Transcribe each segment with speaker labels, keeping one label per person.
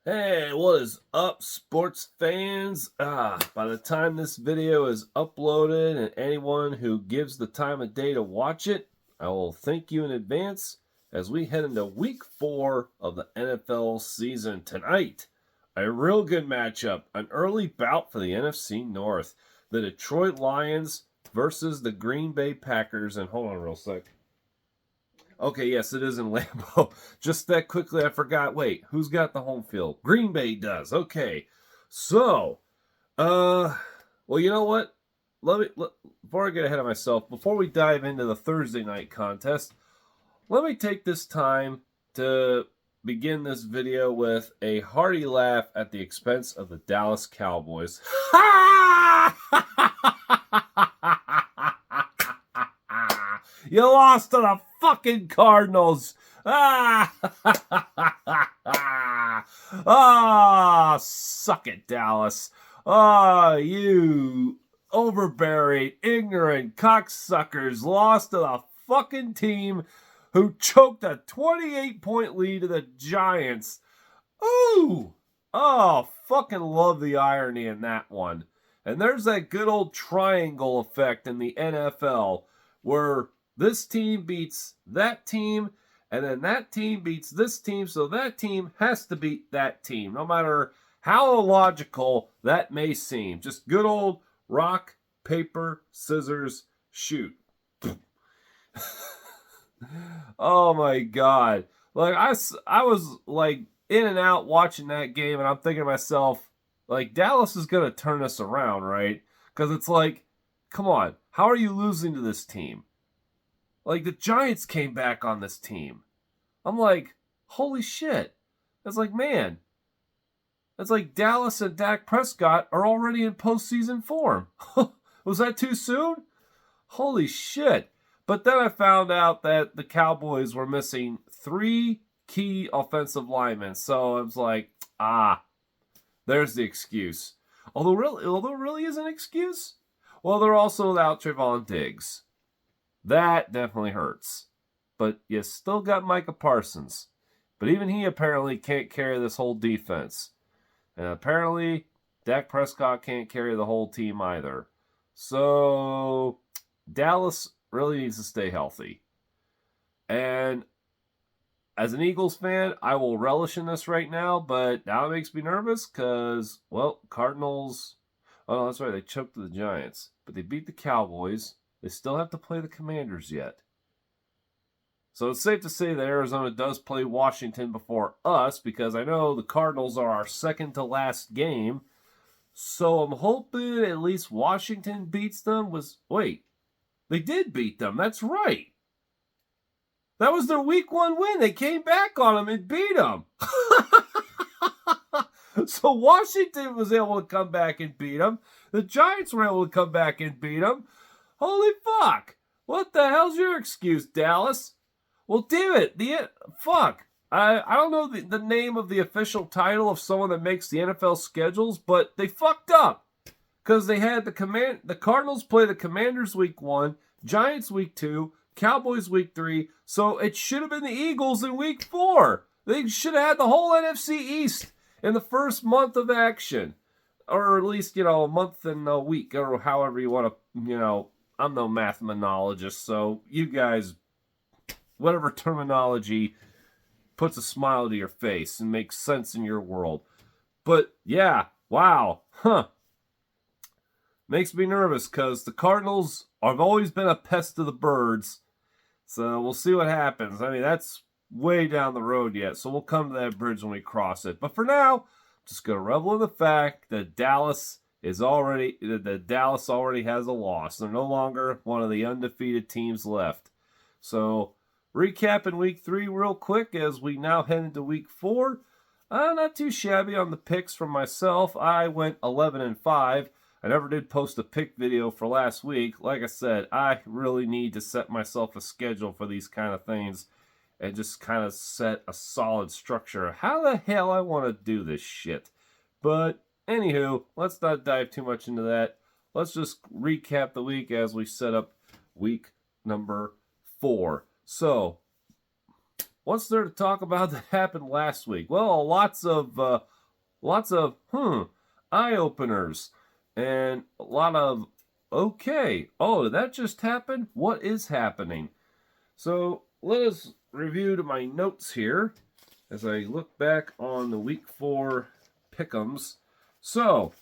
Speaker 1: Hey, what is up, sports fans? By the time this video is uploaded and anyone who gives the time of day to watch it, I will thank you in advance as we head into week 4 of the NFL season tonight. A real good matchup, an early bout for the NFC North. The Detroit Lions versus the Green Bay Packers. And hold on real sec. Okay, yes, it is in Lambeau. Just that quickly, I forgot. Wait, who's got the home field? Green Bay does. Okay, so, well, you know what? Before I get ahead of myself, before we dive into the Thursday night contest, let me take this time to begin this video with a hearty laugh at the expense of the Dallas Cowboys. You lost to the fucking Cardinals. Suck it, Dallas. You overbearing, ignorant cocksuckers lost to the fucking team who choked a 28-point lead to the Giants. Ooh. Oh, fucking love the irony in that one. And there's that good old triangle effect in the NFL where this team beats that team, and then that team beats this team, so that team has to beat that team, no matter how illogical that may seem. Just good old rock, paper, scissors, shoot. Oh my God. Like, I was like in and out watching that game, and I'm thinking to myself, like, Dallas is going to turn us around, right? Because it's like, come on, how are you losing to this team? Like, the Giants came back on this team. I'm like, holy shit. It's like, man. It's like Dallas and Dak Prescott are already in postseason form. Was that too soon? Holy shit. But then I found out that the Cowboys were missing 3 key offensive linemen. So I was like, there's the excuse. Although really is an excuse? Well, they're also without Trevon Diggs. That definitely hurts. But you still got Micah Parsons. But even he apparently can't carry this whole defense. And apparently, Dak Prescott can't carry the whole team either. So, Dallas really needs to stay healthy. And as an Eagles fan, I will relish in this right now, but now it makes me nervous because, well, Cardinals... Oh, no, that's right, they choked the Giants. But they beat the Cowboys. They still have to play the Commanders yet. So it's safe to say that Arizona does play Washington before us because I know the Cardinals are our second to last game. So I'm hoping at least Washington beats them. Wait, they did beat them. That's right. That was their week 1 win. They came back on them and beat them. So Washington was able to come back and beat them. The Giants were able to come back and beat them. Holy fuck! What the hell's your excuse, Dallas? Well, damn it! Fuck! I don't know the name of the official title of someone that makes the NFL schedules, but they fucked up because they had the Cardinals play the Commanders week 1, Giants week 2, Cowboys week 3. So it should have been the Eagles in week 4. They should have had the whole NFC East in the first month of action, or at least a month and a week, or however you want to I'm no mathemanologist, so you guys, whatever terminology puts a smile to your face and makes sense in your world. But yeah, wow, makes me nervous because the Cardinals have always been a pest to the birds. So we'll see what happens. I mean, that's way down the road yet, so we'll come to that bridge when we cross it. But for now, I'm just going to revel in the fact that Dallas already has a loss. They're no longer one of the undefeated teams left. So, recapping week 3 real quick as we now head into week 4. Not too shabby on the picks from myself. I went 11-5. I never did post a pick video for last week. Like I said, I really need to set myself a schedule for these kind of things and just kind of set a solid structure. How the hell I want to do this shit. But anywho, let's not dive too much into that. Let's just recap the week as we set up week number 4. So, what's there to talk about that happened last week? Well, lots of lots of eye openers, and a lot of okay. Oh, did that just happen? What is happening? So let us review to my notes here as I look back on the week 4 pick'ems. So,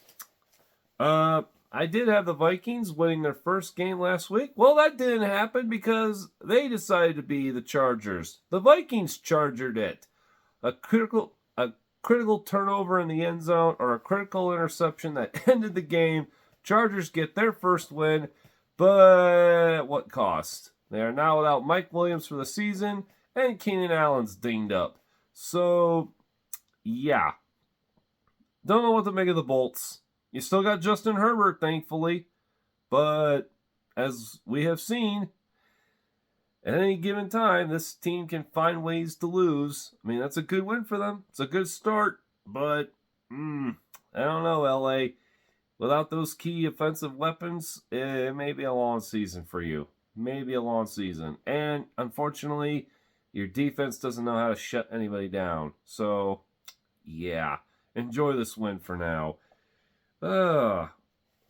Speaker 1: I did have the Vikings winning their first game last week. Well, that didn't happen because they decided to be the Chargers. The Vikings chargered it. A critical turnover in the end zone or a critical interception that ended the game. Chargers get their first win, but at what cost? They are now without Mike Williams for the season, and Keenan Allen's dinged up. So, yeah. Don't know what to make of the Bolts. You still got Justin Herbert, thankfully, but as we have seen, at any given time, this team can find ways to lose. I mean, that's a good win for them. It's a good start, but I don't know, LA. Without those key offensive weapons, it may be a long season for you. Maybe a long season. And unfortunately, your defense doesn't know how to shut anybody down. So, yeah. Enjoy this win for now.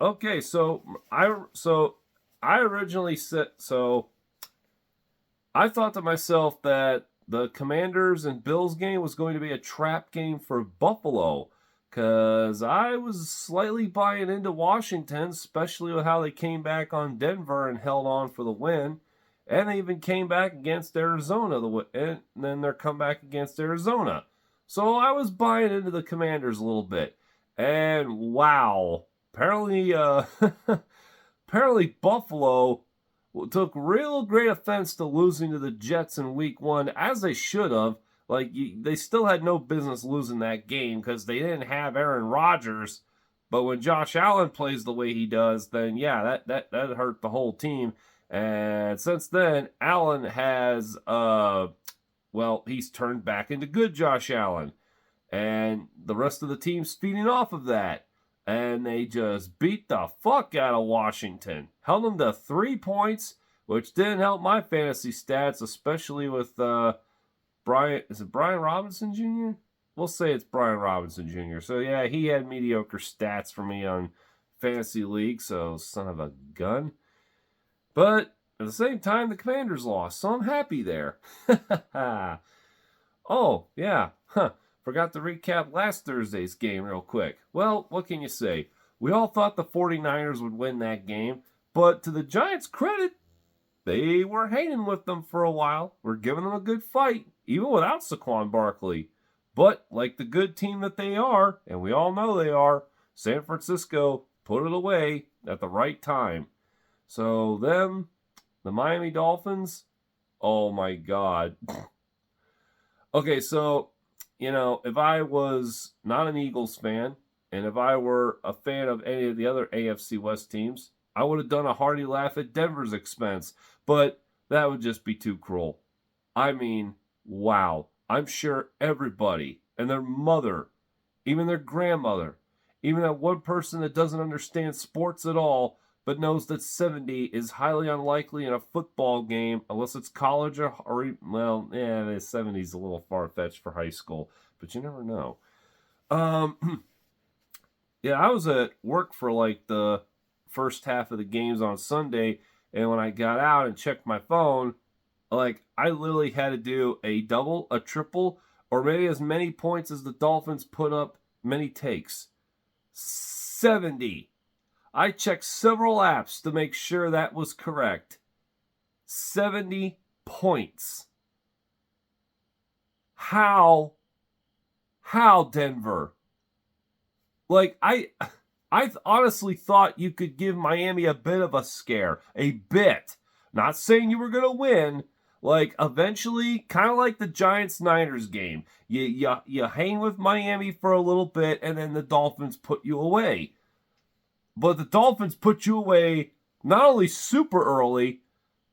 Speaker 1: Okay, so I originally said I thought to myself that the Commanders and Bills game was going to be a trap game for Buffalo because I was slightly buying into Washington, especially with how they came back on Denver and held on for the win. And they even came back against Arizona, and then their comeback against Arizona. So I was buying into the Commanders a little bit. And wow, apparently apparently Buffalo took real great offense to losing to the Jets in week 1, as they should have. Like, they still had no business losing that game because they didn't have Aaron Rodgers. But when Josh Allen plays the way he does, then yeah, that hurt the whole team. And since then, Allen has, he's turned back into good Josh Allen. And the rest of the team's feeding off of that. And they just beat the fuck out of Washington. Held them to 3 points, which didn't help my fantasy stats, especially with Brian Robinson Jr.? We'll say it's Brian Robinson Jr. So yeah, he had mediocre stats for me on Fantasy League, so son of a gun. But at the same time, the Commanders lost, so I'm happy there. Oh, yeah. Forgot to recap last Thursday's game real quick. Well, what can you say? We all thought the 49ers would win that game, but to the Giants' credit, they were hanging with them for a while. We're giving them a good fight, even without Saquon Barkley. But like the good team that they are, and we all know they are, San Francisco put it away at the right time. So them, the Miami Dolphins, oh my God. Okay, so, if I was not an Eagles fan, and if I were a fan of any of the other AFC West teams, I would have done a hearty laugh at Denver's expense, but that would just be too cruel. I mean, wow. I'm sure everybody and their mother, even their grandmother, even that one person that doesn't understand sports at all, but knows that 70 is highly unlikely in a football game, unless it's college the 70 is a little far-fetched for high school, but you never know. Yeah, I was at work for like the first half of the games on Sunday, and when I got out and checked my phone, like I literally had to do a double, a triple, or maybe as many points as the Dolphins put up many takes. 70. I checked several apps to make sure that was correct. 70 points. How, Denver? Like, I honestly thought you could give Miami a bit of a scare. A bit. Not saying you were going to win. Like, eventually, kind of like the Giants-Niners game. You hang with Miami for a little bit, and then the Dolphins put you away. But the Dolphins put you away not only super early,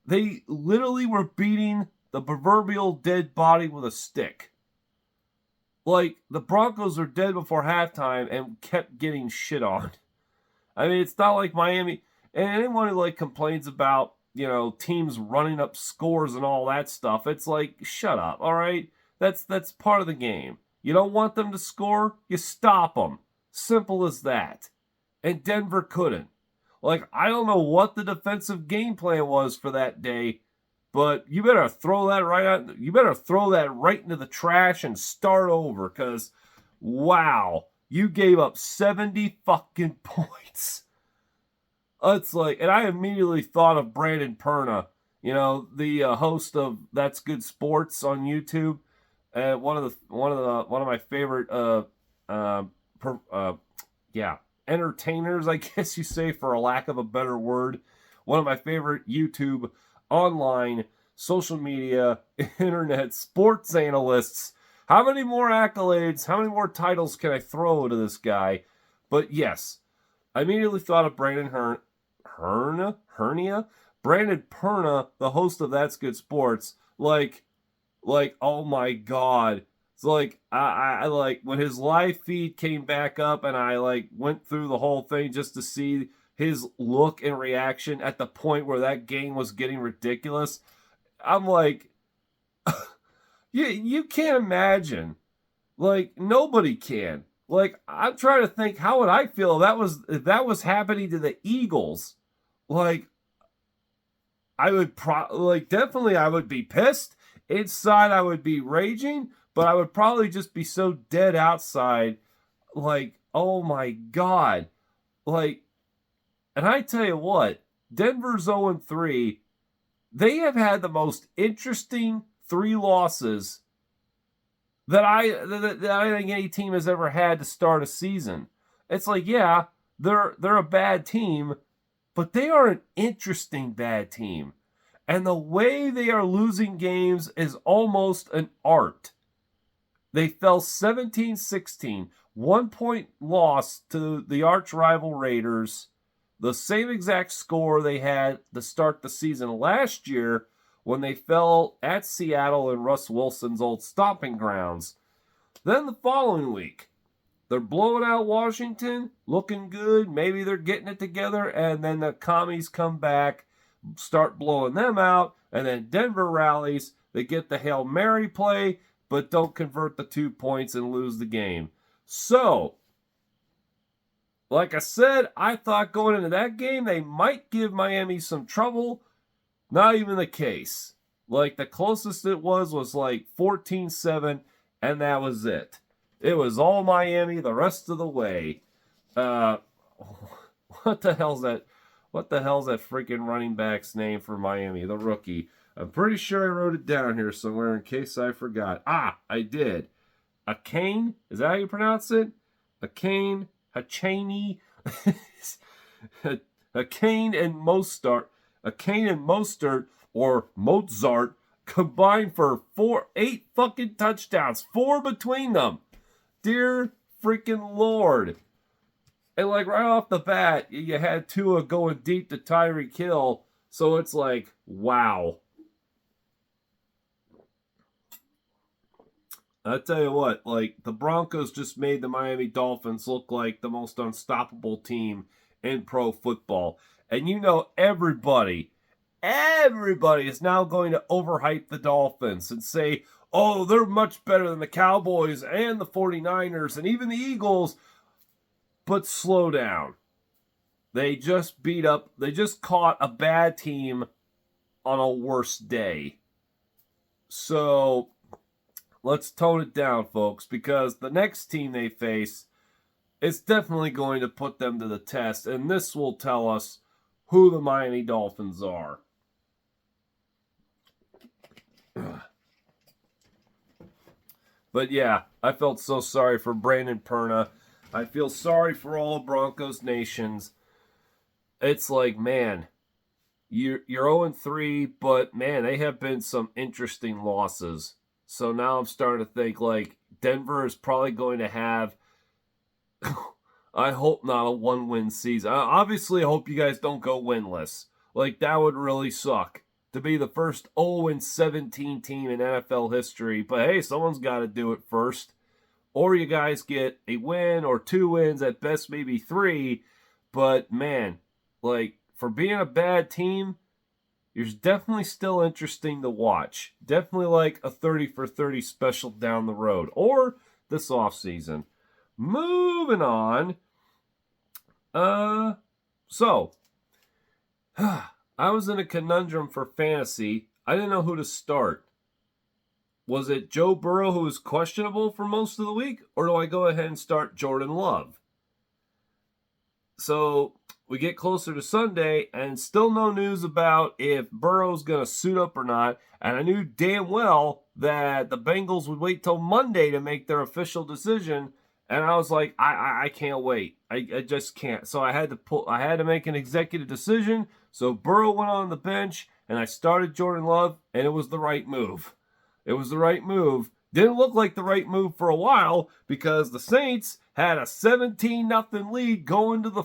Speaker 1: they literally were beating the proverbial dead body with a stick. Like, the Broncos were dead before halftime and kept getting shit on. I mean, it's not like Miami, and anyone who like complains about, teams running up scores and all that stuff, it's like, shut up, all right? That's part of the game. You don't want them to score? You stop them. Simple as that. And Denver couldn't. Like, I don't know what the defensive game plan was for that day, but you better throw that right out. You better throw that right into the trash and start over, because, wow, you gave up 70 fucking points. It's like, and I immediately thought of Brandon Perna, you know, the host of That's Good Sports on YouTube, and one of my favorite entertainers, I guess you say, for a lack of a better word. One of my favorite YouTube, online, social media, internet sports analysts. How many more accolades, how many more titles can I throw to this guy? But yes, I immediately thought of Brandon Brandon Perna, the host of That's Good Sports. Like, oh my God. It's like, I like, when his live feed came back up and I like went through the whole thing just to see his look and reaction at the point where that game was getting ridiculous. I'm like, you can't imagine. Like, nobody can. Like, I'm trying to think, how would I feel if that was happening to the Eagles? Like, I would definitely I would be pissed. Inside I would be raging, but I would probably just be so dead outside. Like, oh my God. Like, and I tell you what, Denver's 0-3. They have had the most interesting 3 losses that I think any team has ever had to start a season. It's like, yeah, they're a bad team, but they are an interesting bad team. And the way they are losing games is almost an art. They fell 17-16, 1-point loss to the arch rival Raiders, the same exact score they had to start the season last year when they fell at Seattle in Russ Wilson's old stomping grounds. Then the following week, they're blowing out Washington, looking good, maybe they're getting it together, and then the commies come back, start blowing them out, and then Denver rallies, they get the Hail Mary play, but don't convert the 2 points and lose the game. So, like I said, I thought going into that game they might give Miami some trouble. Not even the case. Like, the closest it was like 14-7, and that was it. It was all Miami the rest of the way. What the hell's that? What the hell's that freaking running back's name for Miami, the rookie? I'm pretty sure I wrote it down here somewhere in case I forgot. I did. Achane? Is that how you pronounce it? Achane? Hachane? Achane and Mostert. Achane and Mostert, or Mozart, combined for 8 fucking touchdowns. 4 between them. Dear freaking Lord. And like right off the bat, you had Tua going deep to Tyreek Hill. So it's like, wow. I tell you what, like, the Broncos just made the Miami Dolphins look like the most unstoppable team in pro football. And you know, everybody is now going to overhype the Dolphins and say, oh, they're much better than the Cowboys and the 49ers and even the Eagles. But slow down. They just caught a bad team on a worse day. So let's tone it down, folks, because the next team they face is definitely going to put them to the test, and this will tell us who the Miami Dolphins are. But yeah, I felt so sorry for Brandon Perna. I feel sorry for all of Broncos nations. It's like, man, you're 0-3, but man, they have been some interesting losses. So now I'm starting to think like Denver is probably going to have, I hope not a 1-win season. Obviously, I hope you guys don't go winless. Like, that would really suck to be the first 0-17 team in NFL history. But hey, someone's got to do it first. Or you guys get a win or 2 wins, at best maybe 3. But man, like, for being a bad team, you're definitely still interesting to watch. Definitely like a 30 for 30 special down the road. Or this offseason. Moving on. So, I was in a conundrum for fantasy. I didn't know who to start. Was it Joe Burrow, who was questionable for most of the week, or do I go ahead and start Jordan Love? So we get closer to Sunday, and still no news about if Burrow's going to suit up or not. And I knew damn well that the Bengals would wait till Monday to make their official decision. And I was like, I can't wait. I just can't. So I had to make an executive decision. So Burrow went on the bench, and I started Jordan Love, and it was the right move. It was the right move. Didn't look like the right move for a while because the Saints had a 17-0 lead going to the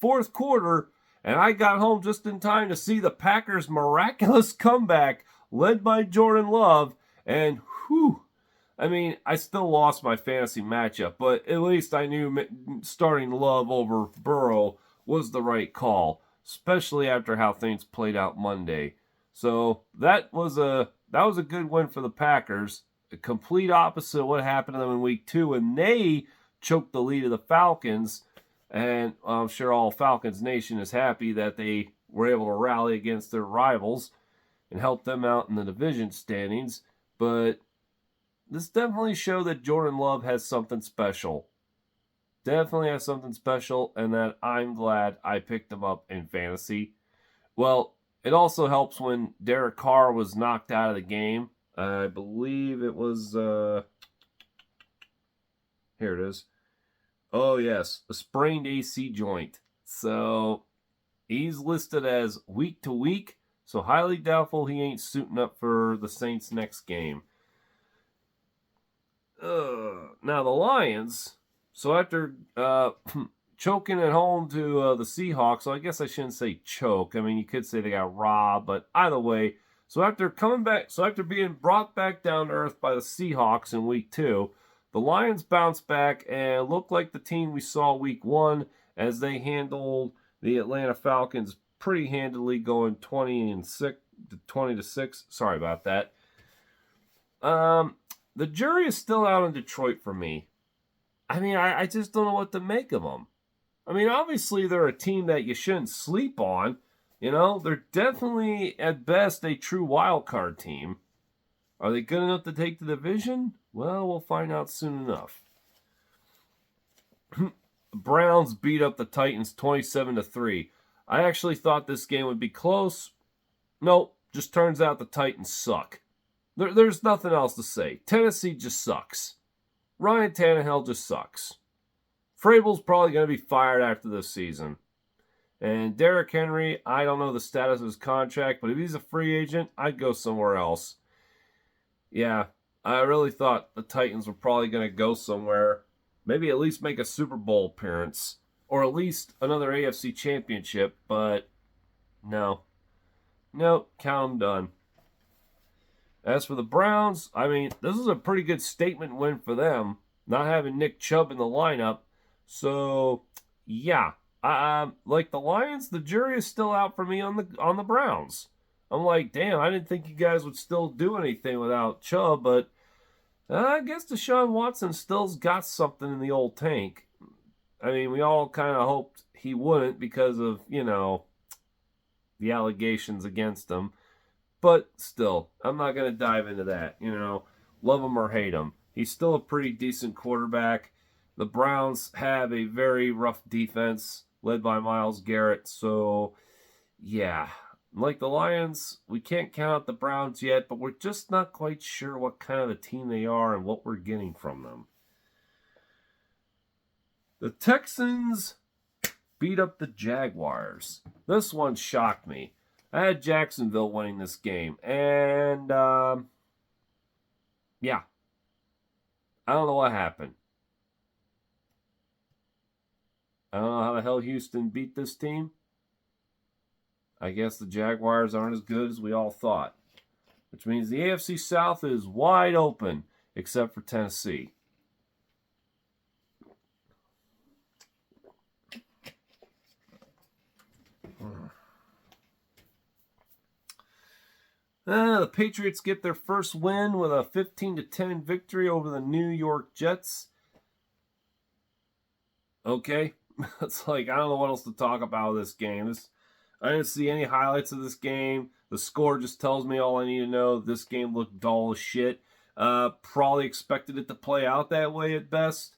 Speaker 1: fourth quarter, and I got home just in time to see the Packers' miraculous comeback led by Jordan Love, and whew, I mean, I still lost my fantasy matchup, but at least I knew starting Love over Burrow was the right call, especially after how things played out Monday. So that was a good win for the Packers. A complete opposite of what happened to them in week 2, and they choked the lead of the Falcons. And I'm sure all Falcons Nation is happy that they were able to rally against their rivals and help them out in the division standings. But this definitely showed that Jordan Love has something special. Definitely has something special, and that I'm glad I picked him up in fantasy. Well, it also helps when Derek Carr was knocked out of the game. I believe it was, here it is. Oh, yes, a sprained AC joint. So he's listed as week to week, so highly doubtful he ain't suiting up for the Saints' next game. Now, the Lions, so after choking at home to the Seahawks, so I guess I shouldn't say choke. I mean, you could say they got robbed, but either way, so after being brought back down to earth by the Seahawks in week 2, the Lions bounced back and looked like the team we saw week 1 as they handled the Atlanta Falcons pretty handily, going 20-6. Sorry about that. The jury is still out in Detroit for me. I mean, I just don't know what to make of them. I mean, obviously they're a team that you shouldn't sleep on. You know, they're definitely, at best, a true wild card team. Are they good enough to take the division? Well, we'll find out soon enough. The Browns beat up the Titans 27-3. I actually thought this game would be close. Nope, just turns out the Titans suck. There's nothing else to say. Tennessee just sucks. Ryan Tannehill just sucks. Vrabel's probably going to be fired after this season. And Derrick Henry, I don't know the status of his contract, but if he's a free agent, I'd go somewhere else. Yeah, I really thought the Titans were probably going to go somewhere. Maybe at least make a Super Bowl appearance. Or at least another AFC championship, but no. Nope, count them done. As for the Browns, I mean, this is a pretty good statement win for them, not having Nick Chubb in the lineup. So, yeah. Like the Lions, the jury is still out for me on the Browns. I'm like, damn, I didn't think you guys would still do anything without Chubb, but I guess Deshaun Watson still's got something in the old tank. I mean, we all kind of hoped he wouldn't because of, the allegations against him. But still, I'm not going to dive into that. Love him or hate him. He's still a pretty decent quarterback. The Browns have a very rough defense led by Myles Garrett. So, yeah. Like the Lions, we can't count out the Browns yet, but we're just not quite sure what kind of a team they are and what we're getting from them. The Texans beat up the Jaguars. This one shocked me. I had Jacksonville winning this game. And, yeah. I don't know what happened. I don't know how the hell Houston beat this team. I guess the Jaguars aren't as good as we all thought. Which means the AFC South is wide open, except for Tennessee. The Patriots get their first win with a 15-10 victory over the New York Jets. Okay, it's like, I don't know what else to talk about with this game. I didn't see any highlights of this game. The score just tells me all I need to know. This game looked dull as shit. Probably expected it to play out that way at best.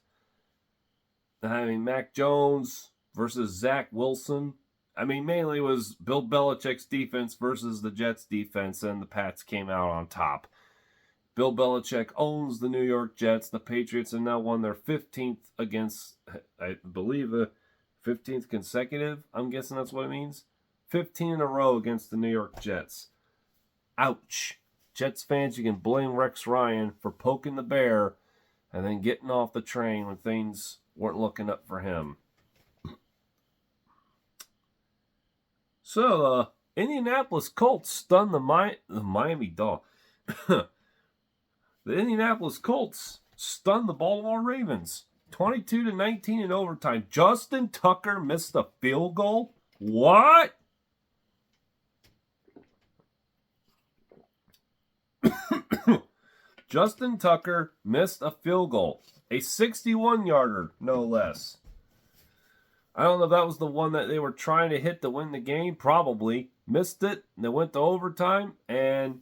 Speaker 1: I mean, Mac Jones versus Zach Wilson. I mean, mainly it was Bill Belichick's defense versus the Jets' defense, and the Pats came out on top. Bill Belichick owns the New York Jets. The Patriots have now won their 15th against, I believe, the 15th consecutive. I'm guessing that's what it means. 15 in a row against the New York Jets. Ouch. Jets fans, you can blame Rex Ryan for poking the bear and then getting off the train when things weren't looking up for him. So, Indianapolis Colts stunned the Miami Dolphins. The Indianapolis Colts stunned the Baltimore Ravens 22-19 in overtime. Justin Tucker missed a field goal? What? Justin Tucker missed a field goal. A 61-yarder, no less. I don't know if that was the one that they were trying to hit to win the game. Probably. Missed it, and they went to overtime. And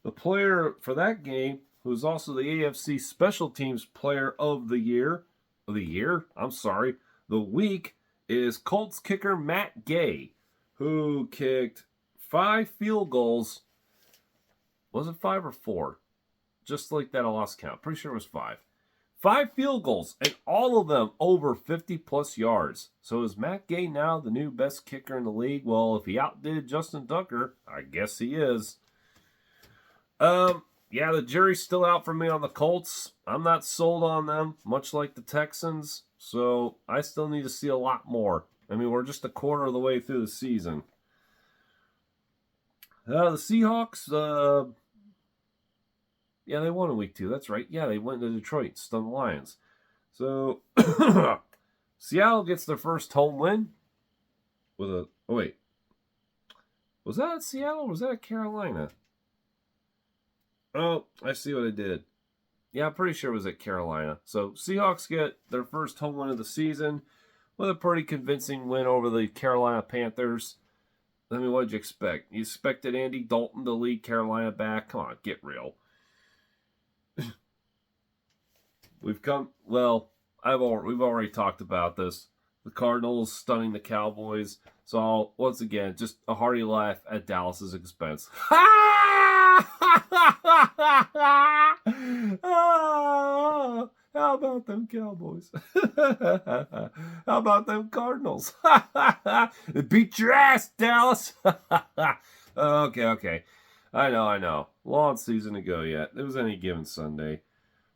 Speaker 1: the player for that game, who's also the AFC Special Teams Player of the week, is Colts kicker Matt Gay, who kicked 5 field goals. Was it 5 or 4? Just like that, I lost count. Pretty sure it was 5. 5 field goals, and all of them over 50-plus yards. So is Matt Gay now the new best kicker in the league? Well, if he outdid Justin Tucker, I guess he is. Yeah, the jury's still out for me on the Colts. I'm not sold on them, much like the Texans. So I still need to see a lot more. I mean, we're just a quarter of the way through the season. The Seahawks, yeah, they won in week 2. That's right. Yeah, they went to Detroit, stunned the Lions. So, Seattle gets their first home win with a... Oh, wait. Was that at Seattle or was that at Carolina? Oh, I see what I did. Yeah, I'm pretty sure it was at Carolina. So, Seahawks get their first home win of the season with a pretty convincing win over the Carolina Panthers. I mean, what did you expect? You expected Andy Dalton to lead Carolina back? Come on, get real. We've already talked about this. The Cardinals stunning the Cowboys. So, once again, just a hearty laugh at Dallas's expense. How about them Cowboys? How about them Cardinals? Beat your ass, Dallas. Okay. I know. Long season to go yet. It was any given Sunday.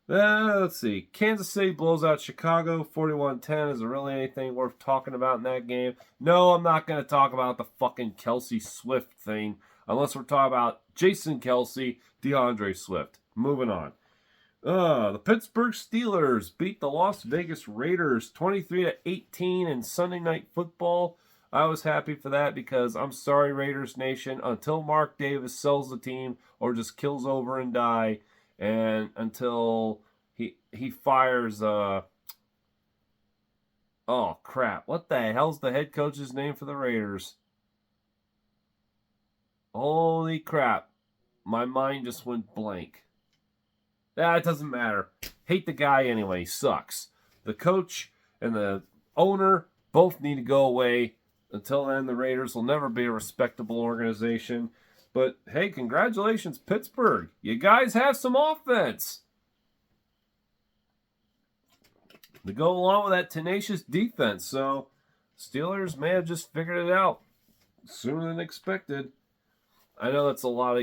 Speaker 1: Let's see. Kansas City blows out Chicago 41-10. Is there really anything worth talking about in that game? No, I'm not going to talk about the fucking Kelsey Swift thing. Unless we're talking about Jason Kelsey, DeAndre Swift. Moving on. The Pittsburgh Steelers beat the Las Vegas Raiders 23-18 in Sunday Night Football. I was happy for that because I'm sorry, Raiders Nation, until Mark Davis sells the team or just kills over and die, and until he fires oh crap, what the hell's the head coach's name for the Raiders? Holy crap, my mind just went blank. It doesn't matter. Hate the guy anyway, he sucks. The coach and the owner both need to go away. Until then, the Raiders will never be a respectable organization. But, hey, congratulations, Pittsburgh. You guys have some offense. To go along with that tenacious defense. So, Steelers may have just figured it out sooner than expected. I know that's a lot of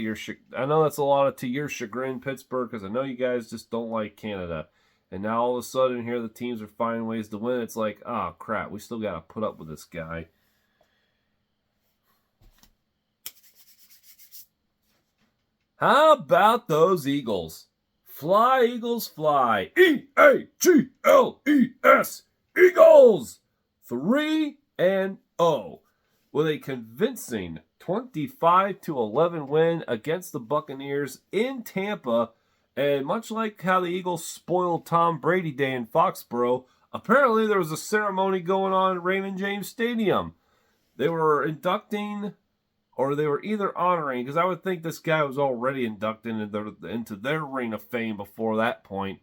Speaker 1: to your chagrin, Pittsburgh, because I know you guys just don't like Canada. And now all of a sudden here the teams are finding ways to win. It's like, oh, crap, we still got to put up with this guy. How about those Eagles? Fly, Eagles, fly. E-A-G-L-E-S. Eagles! 3-0. With a convincing 20 25-11 win against the Buccaneers in Tampa. And much like how the Eagles spoiled Tom Brady Day in Foxborough, apparently there was a ceremony going on at Raymond James Stadium. They were inducting, or they were either honoring, because I would think this guy was already inducted into their Ring of Fame before that point,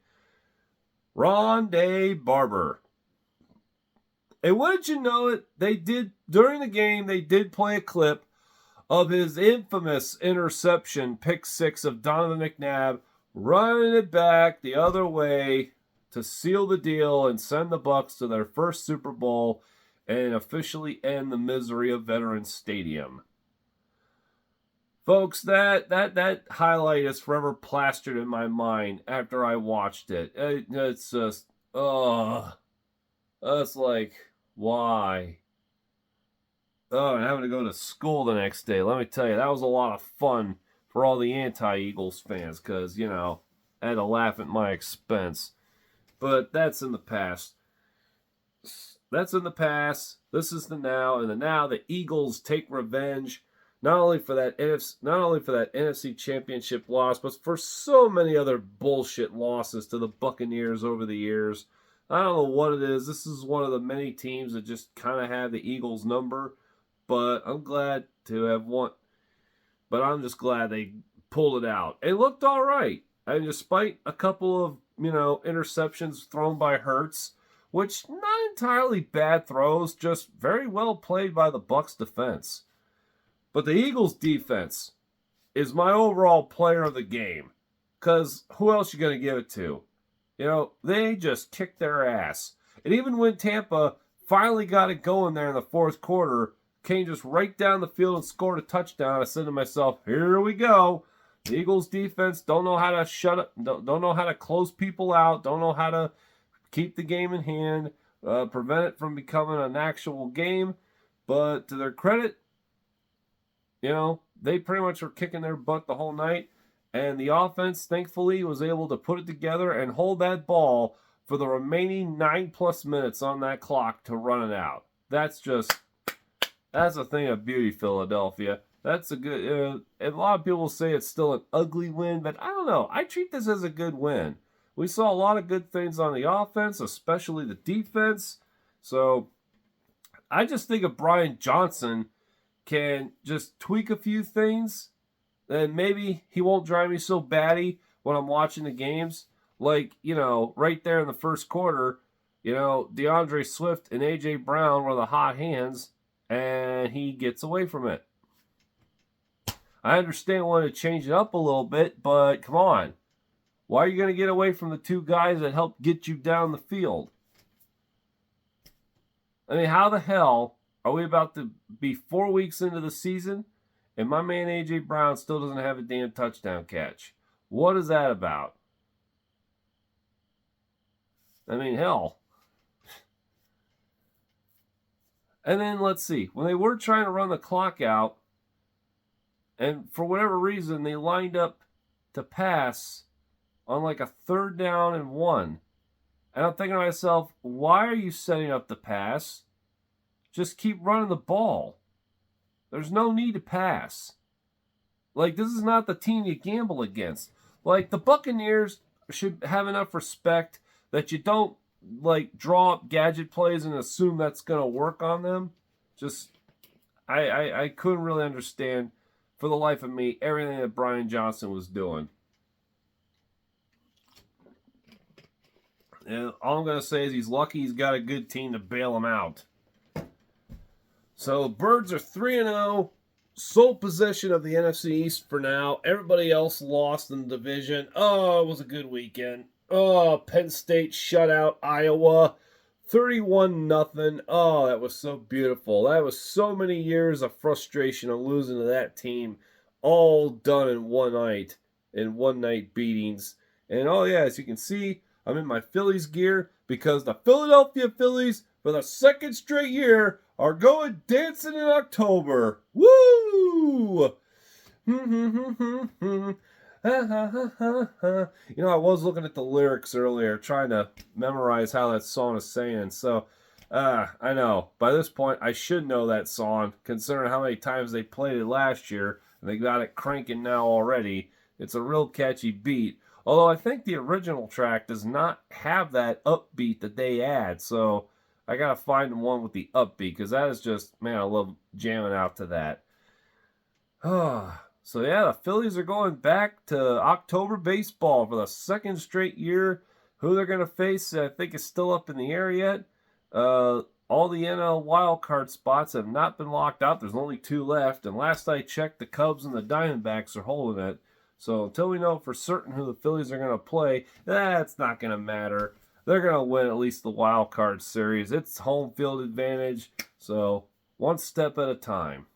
Speaker 1: Rondé Barber. And wouldn't you know it, they did, during the game, they did play a clip of his infamous interception, pick six of Donovan McNabb, running it back the other way to seal the deal and send the Bucs to their first Super Bowl and officially end the misery of Veterans Stadium. Folks, that highlight is forever plastered in my mind after I watched it. It's just, it's like, why? Oh, and having to go to school the next day. Let me tell you, that was a lot of fun for all the anti-Eagles fans because, you know, I had to laugh at my expense. But that's in the past. That's in the past. This is the now. And the now, the Eagles take revenge, not only for that NFC Championship loss, but for so many other bullshit losses to the Buccaneers over the years. I don't know what it is. This is one of the many teams that just kind of have the Eagles number. But I'm glad to have won. But I'm just glad they pulled it out. It looked all right. And despite a couple of, interceptions thrown by Hurts, which not entirely bad throws, just very well played by the Bucs defense. But the Eagles defense is my overall player of the game. Because who else you going to give it to? They just kicked their ass. And even when Tampa finally got it going there in the fourth quarter, came just right down the field and scored a touchdown, I said to myself, here we go. The Eagles defense don't know how to don't know how to close people out, don't know how to keep the game in hand, prevent it from becoming an actual game. But to their credit, they pretty much were kicking their butt the whole night. And the offense, thankfully, was able to put it together and hold that ball for the remaining 9+ minutes on that clock to run it out. That's a thing of beauty, Philadelphia. That's a good, a lot of people say it's still an ugly win, but I don't know. I treat this as a good win. We saw a lot of good things on the offense, especially the defense. So I just think if Brian Johnson can just tweak a few things, then maybe he won't drive me so batty when I'm watching the games. Like, right there in the first quarter, DeAndre Swift and A.J. Brown were the hot hands, and he gets away from it. I understand wanting to change it up a little bit, but come on. Why are you going to get away from the two guys that helped get you down the field? I mean, how the hell are we about to be 4 weeks into the season, and my man A.J. Brown still doesn't have a damn touchdown catch? What is that about? I mean, hell. And then, let's see. When they were trying to run the clock out, and for whatever reason, they lined up to pass on like a 3rd down and 1. And I'm thinking to myself, why are you setting up the pass? Just keep running the ball. There's no need to pass. Like, this is not the team you gamble against. Like, the Buccaneers should have enough respect that you don't, draw up gadget plays and assume that's going to work on them. Just, I couldn't really understand, for the life of me, everything that Brian Johnson was doing. And all I'm going to say is he's lucky he's got a good team to bail him out. So, Birds are 3-0, sole possession of the NFC East for now. Everybody else lost in the division. Oh, it was a good weekend. Oh, Penn State shut out Iowa, 31-0. Oh, that was so beautiful. That was so many years of frustration of losing to that team, all done in one night beatings. And oh yeah, as you can see, I'm in my Phillies gear because the Philadelphia Phillies, for the 2nd straight year, are going dancing in October. Woo! I was looking at the lyrics earlier, trying to memorize how that song is saying. So, I know. By this point, I should know that song, considering how many times they played it last year, and they got it cranking now already. It's a real catchy beat. Although I think the original track does not have that upbeat that they add, so I gotta find the one with the upbeat, because that is just, man, I love jamming out to that. So yeah, the Phillies are going back to October baseball for the second straight year. Who they're going to face, I think, is still up in the air yet. All the NL wild card spots have not been locked out. There's only 2 left, and last I checked, the Cubs and the Diamondbacks are holding it. So until we know for certain who the Phillies are going to play, that's not going to matter. They're going to win at least the wild card series. It's home field advantage, so one step at a time.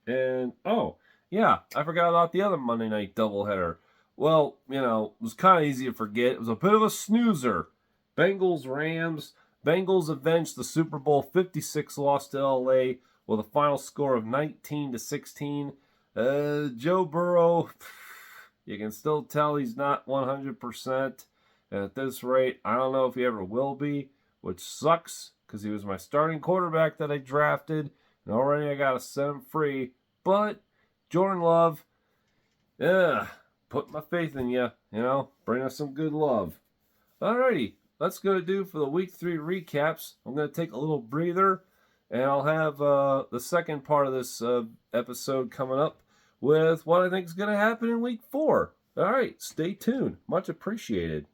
Speaker 1: And, oh, yeah, I forgot about the other Monday night doubleheader. Well, it was kind of easy to forget. It was a bit of a snoozer. Bengals, Rams. Bengals avenged the Super Bowl 56 loss to LA with a final score of 19-16. Joe Burrow, you can still tell he's not 100%. And at this rate, I don't know if he ever will be, which sucks because he was my starting quarterback that I drafted. And already I got to set him free. But Jordan Love, put my faith in you, bring us some good love. Alrighty, that's going to do for the Week 3 recaps. I'm going to take a little breather, and I'll have the second part of this episode coming up with what I think is going to happen in Week 4. Alright, stay tuned. Much appreciated.